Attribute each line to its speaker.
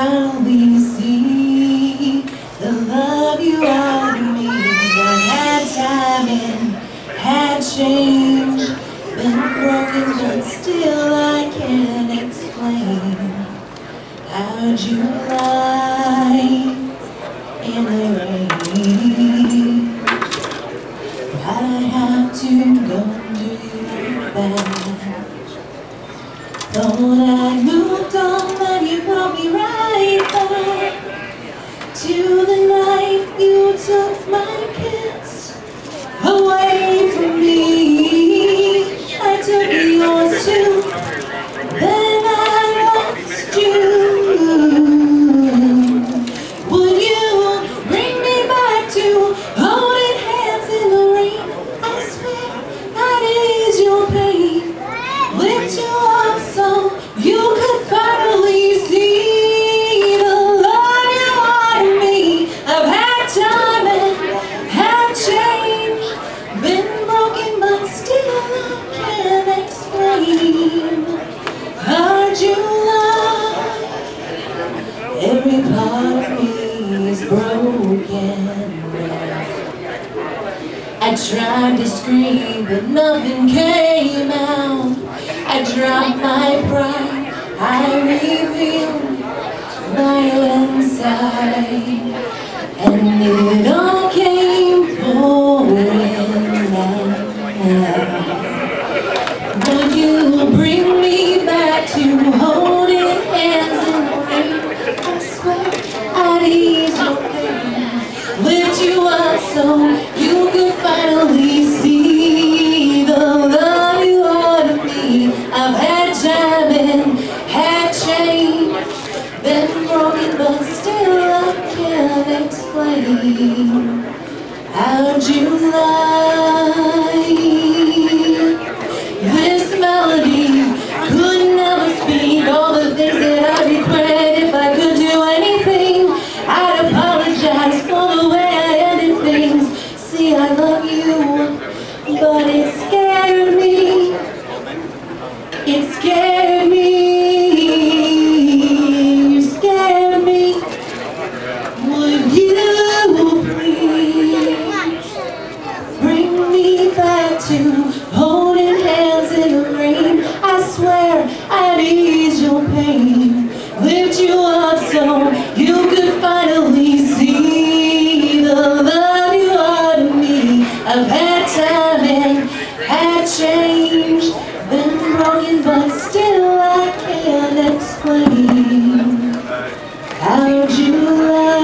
Speaker 1: finally see the love you are to me. I had time and had change, been broken but still I can't explain. How'd you lie in the rain? Why'd I have to go do that? Thought I moved on, but you brought me right back to the night you took my kiss away from me. I took yours too, then I lost you. Would you bring me back to holding hands in the rain? I swear I'd ease your pain, lift you up so you could finally see the love you are to me. I've had time and had change, been broken but still I can't explain. How'd you lie? Every part of me is broken. I tried to scream but nothing came out. I dropped my pride, I revealed my inside, and it all came pouring out. Would you bring me back to holding hands in the rain? I swear I'd ease your pain, lift you up so you could finally see the love you are to me. I've had time and had change, been broken but still I can't explain. How'd you lie? This melody could never speak all the things that I regret. If I could do anything, I'd apologize for the way I ended things. See, I love you, but it scared me. It scared me. You scared me. Would you please bring me back to holding hands in the rain? I swear I'd ease your pain, lift you up so you could finally see the love you are to me. I've had time and had change, been broken but still I can't explain. How'd you lie?